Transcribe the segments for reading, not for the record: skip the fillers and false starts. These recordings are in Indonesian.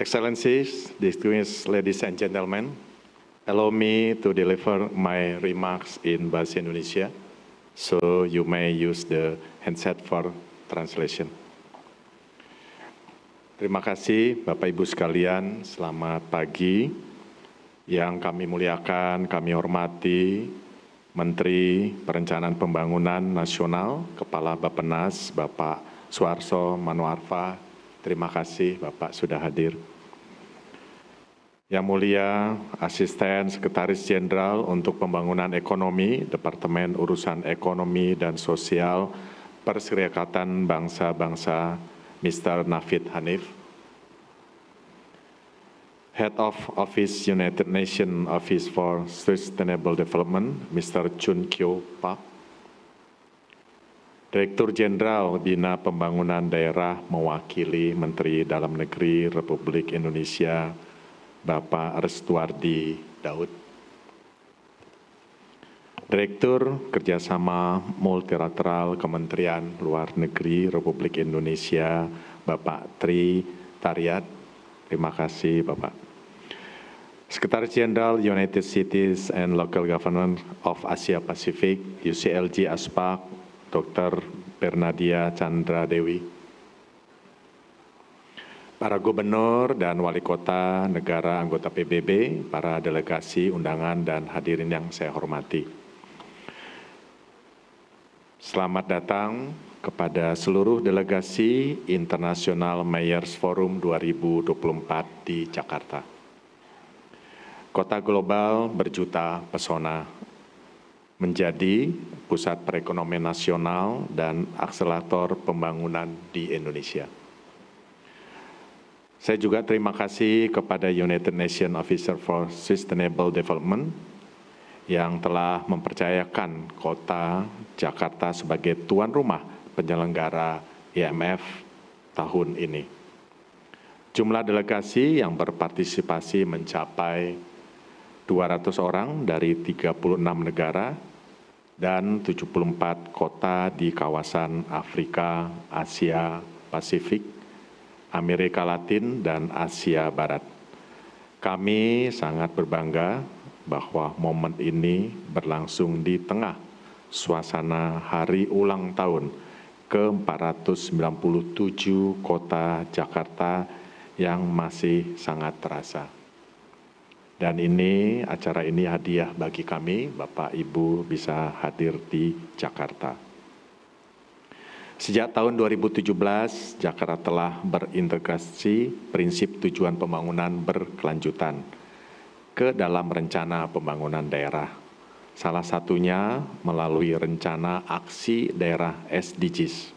Excellencies, distinguished ladies and gentlemen, allow me to deliver my remarks in Bahasa Indonesia, so you may use the handset for translation. Terima kasih Bapak Ibu sekalian, selamat pagi. Yang kami muliakan, kami hormati Menteri Perencanaan Pembangunan Nasional, Kepala Bappenas, Bapak Suharso Manoarfa. Terima kasih Bapak sudah hadir. Yang mulia Asisten Sekretaris Jenderal untuk Pembangunan Ekonomi, Departemen Urusan Ekonomi dan Sosial, Perserikatan Bangsa-Bangsa, Mr. Nafid Hanif. Head of Office United Nations Office for Sustainable Development, Mr. Chun Kyo Pak. Direktur Jenderal Bina Pembangunan Daerah mewakili Menteri Dalam Negeri Republik Indonesia, Bapak Restuardi Daud. Direktur Kerjasama Multilateral Kementerian Luar Negeri Republik Indonesia, Bapak Tri Tariat. Terima kasih Bapak. Sekretaris Jenderal United Cities and Local Government of Asia Pacific, UCLG ASPAC, Dr. Bernadia Chandra Dewi. Para gubernur dan wali kota negara anggota PBB, para delegasi, undangan, dan hadirin yang saya hormati. Selamat datang kepada seluruh delegasi International Mayors Forum 2024 di Jakarta. Kota global berjuta pesona, menjadi pusat perekonomian nasional dan akselerator pembangunan di Indonesia. Saya juga terima kasih kepada United Nations Officer for Sustainable Development yang telah mempercayakan kota Jakarta sebagai tuan rumah penyelenggara IMF tahun ini. Jumlah delegasi yang berpartisipasi mencapai 200 orang dari 36 negara dan 74 kota di kawasan Afrika, Asia, Pasifik, Amerika Latin, dan Asia Barat. Kami sangat berbangga bahwa momen ini berlangsung di tengah suasana hari ulang tahun ke-497 kota Jakarta yang masih sangat terasa. Dan acara ini hadiah bagi kami, Bapak Ibu bisa hadir di Jakarta. Sejak tahun 2017, Jakarta telah berintegrasi prinsip tujuan pembangunan berkelanjutan ke dalam rencana pembangunan daerah. Salah satunya melalui rencana aksi daerah SDGs.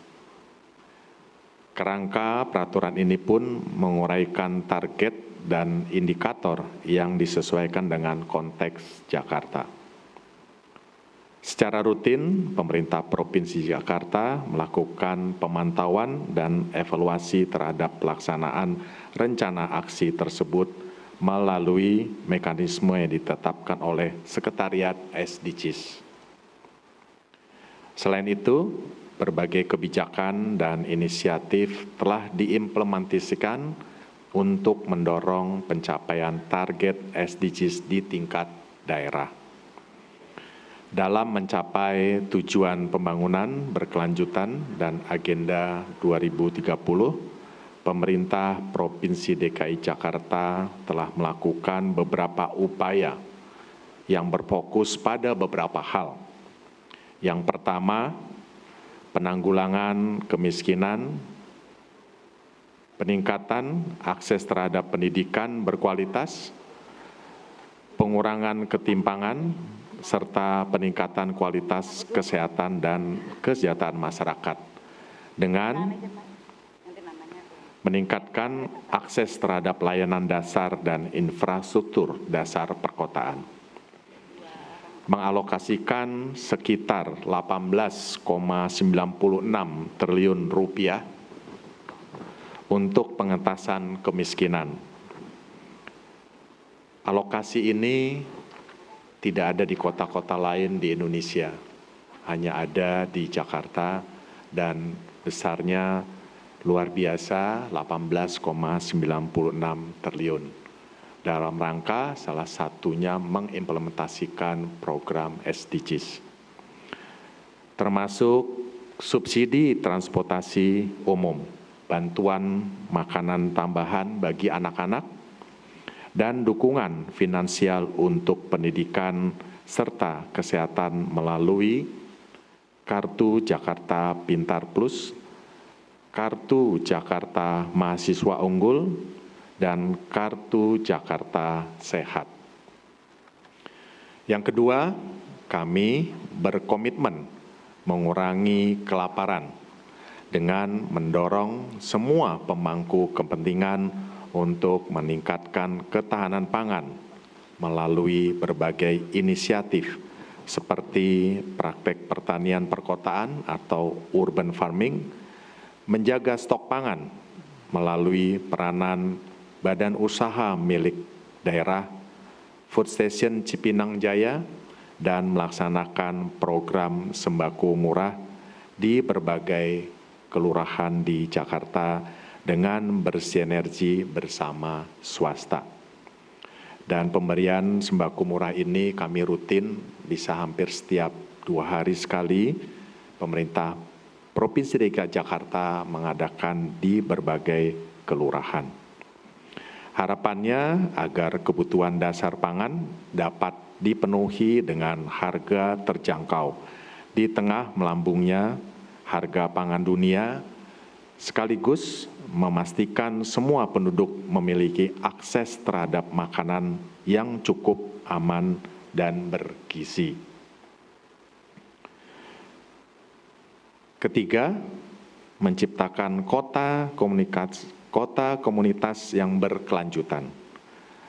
Kerangka peraturan ini pun menguraikan target dan indikator yang disesuaikan dengan konteks Jakarta. Secara rutin, pemerintah Provinsi Jakarta melakukan pemantauan dan evaluasi terhadap pelaksanaan rencana aksi tersebut melalui mekanisme yang ditetapkan oleh Sekretariat SDGs. Selain itu, berbagai kebijakan dan inisiatif telah diimplementasikan untuk mendorong pencapaian target SDGs di tingkat daerah. Dalam mencapai tujuan pembangunan berkelanjutan dan Agenda 2030, pemerintah Provinsi DKI Jakarta telah melakukan beberapa upaya yang berfokus pada beberapa hal. Yang pertama, penanggulangan kemiskinan, peningkatan akses terhadap pendidikan berkualitas, pengurangan ketimpangan, serta peningkatan kualitas kesehatan dan kesejahteraan masyarakat dengan meningkatkan akses terhadap layanan dasar dan infrastruktur dasar perkotaan. Mengalokasikan sekitar 18,96 triliun rupiah untuk pengentasan kemiskinan. Alokasi ini tidak ada di kota-kota lain di Indonesia, hanya ada di Jakarta dan besarnya luar biasa 18,96 triliun. Dalam rangka salah satunya mengimplementasikan program SDGs. Termasuk subsidi transportasi umum, bantuan makanan tambahan bagi anak-anak, dan dukungan finansial untuk pendidikan serta kesehatan melalui Kartu Jakarta Pintar Plus, Kartu Jakarta Mahasiswa Unggul, dan Kartu Jakarta Sehat. Yang kedua, kami berkomitmen mengurangi kelaparan dengan mendorong semua pemangku kepentingan untuk meningkatkan ketahanan pangan melalui berbagai inisiatif seperti praktek pertanian perkotaan atau urban farming, menjaga stok pangan melalui peranan badan usaha milik daerah, Food Station Cipinang Jaya, dan melaksanakan program sembako murah di berbagai kelurahan di Jakarta dengan bersinergi bersama swasta. Dan pemberian sembako murah ini kami rutin, bisa hampir setiap 2 hari sekali, pemerintah Provinsi DKI Jakarta mengadakan di berbagai kelurahan. Harapannya agar kebutuhan dasar pangan dapat dipenuhi dengan harga terjangkau di tengah melambungnya harga pangan dunia, sekaligus memastikan semua penduduk memiliki akses terhadap makanan yang cukup, aman, dan bergizi. Ketiga, menciptakan kota komunitas yang berkelanjutan.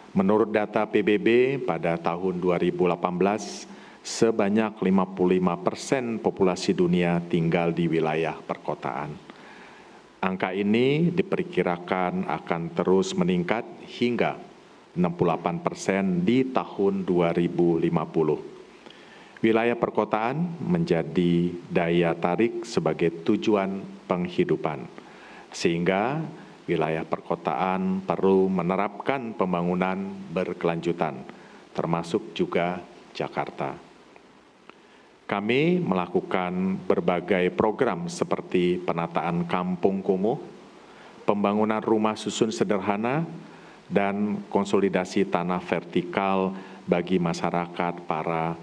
Menurut data PBB pada tahun 2018, sebanyak 55% populasi dunia tinggal di wilayah perkotaan. Angka ini diperkirakan akan terus meningkat hingga 68% di tahun 2050. Wilayah perkotaan menjadi daya tarik sebagai tujuan penghidupan, sehingga wilayah perkotaan perlu menerapkan pembangunan berkelanjutan, termasuk juga Jakarta. Kami melakukan berbagai program seperti penataan kampung kumuh, pembangunan rumah susun sederhana, dan konsolidasi tanah vertikal bagi masyarakat para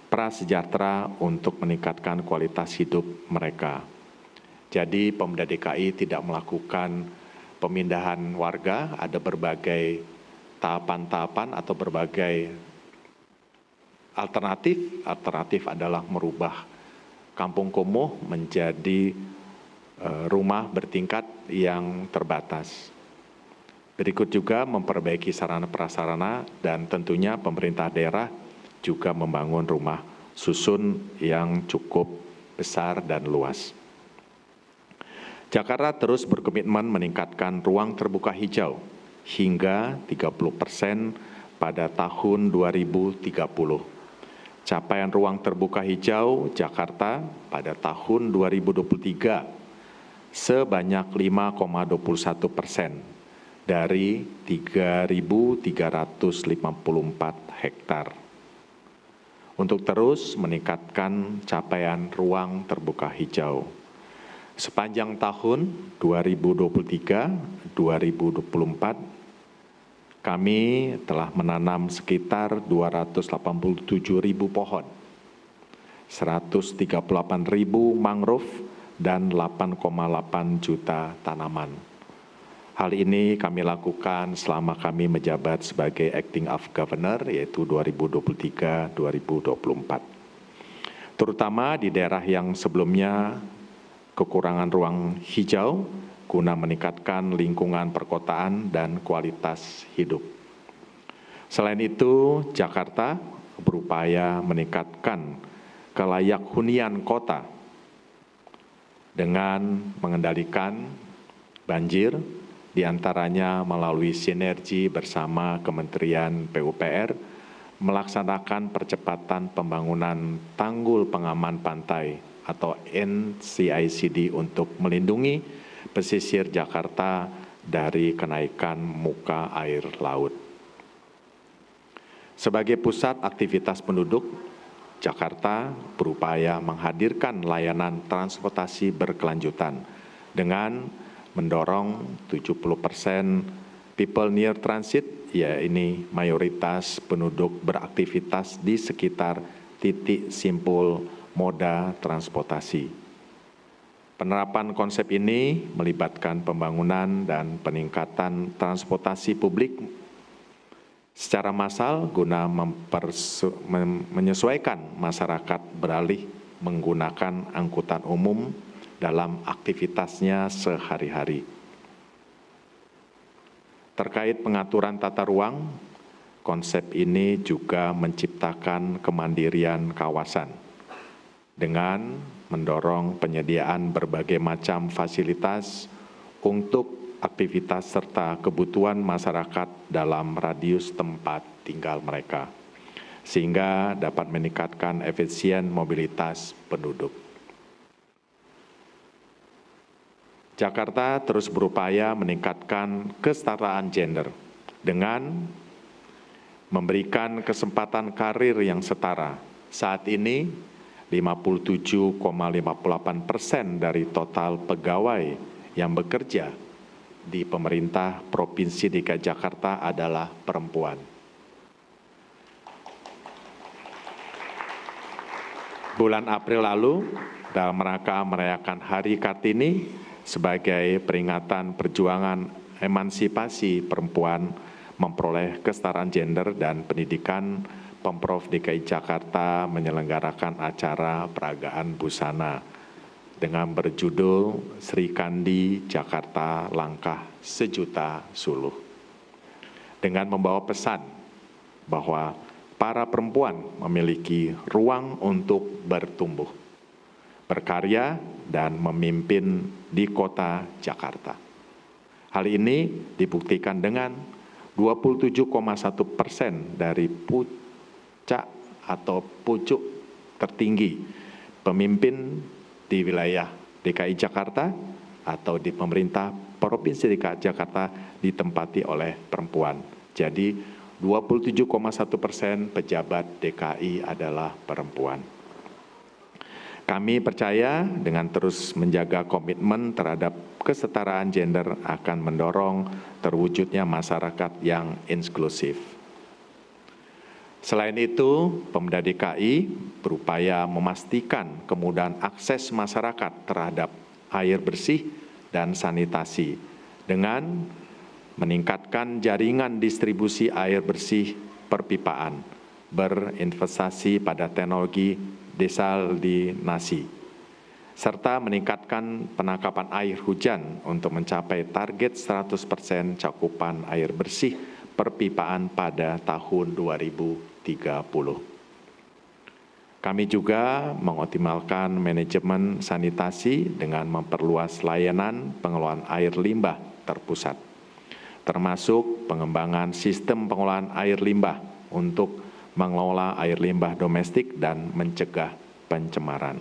prasejahtera untuk meningkatkan kualitas hidup mereka. Jadi Pemda DKI tidak melakukan pemindahan warga, ada berbagai tahapan-tahapan atau berbagai alternatif adalah merubah kampung kumuh menjadi rumah bertingkat yang terbatas. Berikut juga memperbaiki sarana prasarana dan tentunya pemerintah daerah juga membangun rumah susun yang cukup besar dan luas. Jakarta terus berkomitmen meningkatkan ruang terbuka hijau hingga 30% pada tahun 2030. Capaian ruang terbuka hijau Jakarta pada tahun 2023 sebanyak 5,21% dari 3.354 hektar. Untuk terus meningkatkan capaian ruang terbuka hijau. Sepanjang tahun 2023-2024, kami telah menanam sekitar 287.000 pohon, 138.000 mangrove, dan 8,8 juta tanaman. Hal ini kami lakukan selama kami menjabat sebagai Acting of Governor, yaitu 2023-2024. Terutama di daerah yang sebelumnya kekurangan ruang hijau, guna meningkatkan lingkungan perkotaan dan kualitas hidup. Selain itu, Jakarta berupaya meningkatkan kelayak hunian kota dengan mengendalikan banjir, diantaranya melalui sinergi bersama Kementerian PUPR, melaksanakan percepatan pembangunan tanggul pengaman pantai atau NCICD untuk melindungi pesisir Jakarta dari kenaikan muka air laut. Sebagai pusat aktivitas penduduk, Jakarta berupaya menghadirkan layanan transportasi berkelanjutan dengan mendorong 70% people near transit, ya ini mayoritas penduduk beraktivitas di sekitar titik simpul moda transportasi. Penerapan konsep ini melibatkan pembangunan dan peningkatan transportasi publik secara massal guna menyesuaikan masyarakat beralih menggunakan angkutan umum dalam aktivitasnya sehari-hari. Terkait pengaturan tata ruang, konsep ini juga menciptakan kemandirian kawasan dengan mendorong penyediaan berbagai macam fasilitas untuk aktivitas serta kebutuhan masyarakat dalam radius tempat tinggal mereka, sehingga dapat meningkatkan efisien mobilitas penduduk. Jakarta terus berupaya meningkatkan kesetaraan gender dengan memberikan kesempatan karir yang setara. Saat ini, 57,58% dari total pegawai yang bekerja di pemerintah Provinsi DKI Jakarta adalah perempuan. Bulan April lalu, dalam rangka merayakan Hari Kartini sebagai peringatan perjuangan emansipasi perempuan memperoleh kesetaraan gender dan pendidikan, Pemprov DKI Jakarta menyelenggarakan acara peragaan busana dengan berjudul Sri Kandi Jakarta Langkah Sejuta Suluh. Dengan membawa pesan bahwa para perempuan memiliki ruang untuk bertumbuh, berkarya, dan memimpin di kota Jakarta. Hal ini dibuktikan dengan 27,1% dari puncak atau pucuk tertinggi pemimpin di wilayah DKI Jakarta atau di pemerintah Provinsi DKI Jakarta ditempati oleh perempuan. Jadi 27,1% pejabat DKI adalah perempuan. Kami percaya dengan terus menjaga komitmen terhadap kesetaraan gender akan mendorong terwujudnya masyarakat yang inklusif. Selain itu, Pemda DKI berupaya memastikan kemudahan akses masyarakat terhadap air bersih dan sanitasi dengan meningkatkan jaringan distribusi air bersih perpipaan, berinvestasi pada teknologi desalinasi, serta meningkatkan penangkapan air hujan untuk mencapai target 100% cakupan air bersih perpipaan pada tahun 2030. Kami juga mengoptimalkan manajemen sanitasi dengan memperluas layanan pengelolaan air limbah terpusat, termasuk pengembangan sistem pengelolaan air limbah untuk mengelola air limbah domestik dan mencegah pencemaran.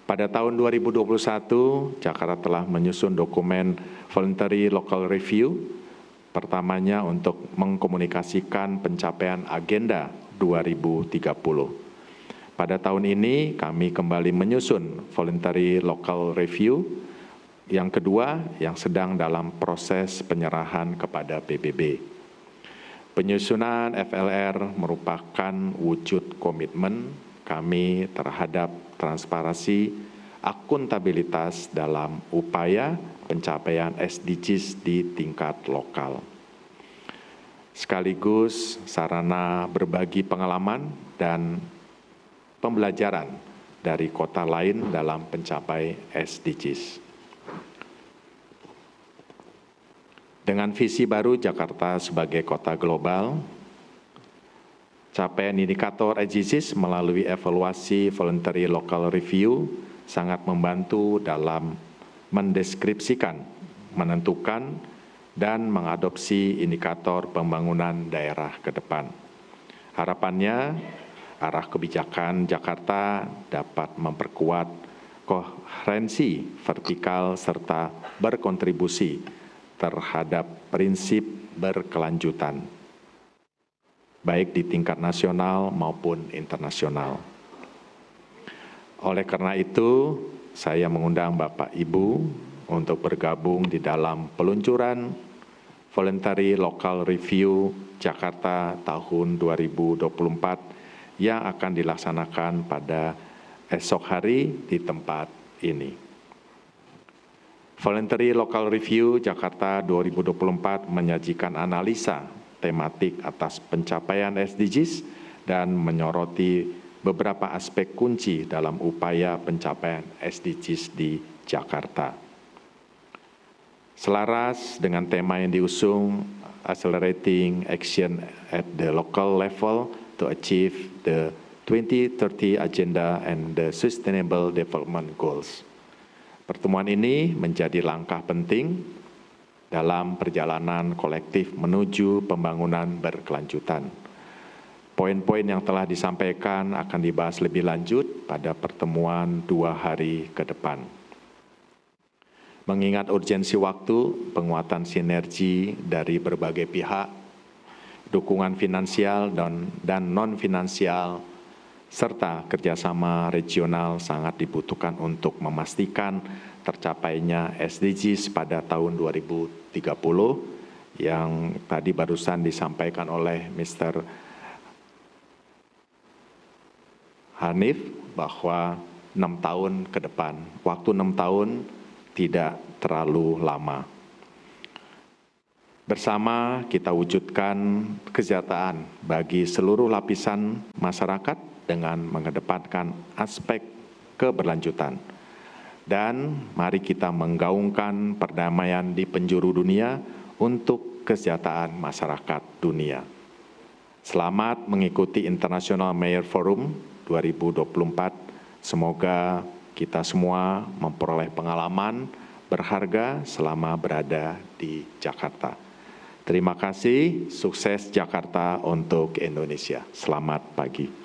Pada tahun 2021, Jakarta telah menyusun dokumen Voluntary Local Review, pertamanya untuk mengkomunikasikan pencapaian Agenda 2030. Pada tahun ini, kami kembali menyusun Voluntary Local Review, yang kedua yang sedang dalam proses penyerahan kepada PBB. Penyusunan FLR merupakan wujud komitmen kami terhadap transparansi, akuntabilitas dalam upaya pencapaian SDGs di tingkat lokal. Sekaligus sarana berbagi pengalaman dan pembelajaran dari kota lain dalam pencapai SDGs. Dengan visi baru Jakarta sebagai kota global, capaian indikator SDGs melalui evaluasi Voluntary Local Review sangat membantu dalam mendeskripsikan, menentukan, dan mengadopsi indikator pembangunan daerah ke depan. Harapannya, arah kebijakan Jakarta dapat memperkuat koherensi vertikal serta berkontribusi terhadap prinsip berkelanjutan, baik di tingkat nasional maupun internasional. Oleh karena itu, saya mengundang Bapak Ibu untuk bergabung di dalam peluncuran Voluntary Local Review Jakarta tahun 2024 yang akan dilaksanakan pada esok hari di tempat ini. Voluntary Local Review Jakarta 2024 menyajikan analisa tematik atas pencapaian SDGs dan menyoroti beberapa aspek kunci dalam upaya pencapaian SDGs di Jakarta. Selaras dengan tema yang diusung, Accelerating Action at the Local Level to Achieve the 2030 Agenda and the Sustainable Development Goals. Pertemuan ini menjadi langkah penting dalam perjalanan kolektif menuju pembangunan berkelanjutan. Poin-poin yang telah disampaikan akan dibahas lebih lanjut pada pertemuan 2 hari ke depan. Mengingat urgensi waktu, penguatan sinergi dari berbagai pihak, dukungan finansial dan non-finansial, serta kerjasama regional sangat dibutuhkan untuk memastikan tercapainya SDGs pada tahun 2030 yang tadi barusan disampaikan oleh Mr. Hanif bahwa 6 tahun ke depan, waktu 6 tahun tidak terlalu lama. Bersama kita wujudkan kesejahteraan bagi seluruh lapisan masyarakat dengan mengedepankan aspek keberlanjutan. Dan mari kita menggaungkan perdamaian di penjuru dunia untuk kesejahteraan masyarakat dunia. Selamat mengikuti International Mayor Forum 2024. Semoga kita semua memperoleh pengalaman berharga selama berada di Jakarta. Terima kasih, sukses Jakarta untuk Indonesia. Selamat pagi.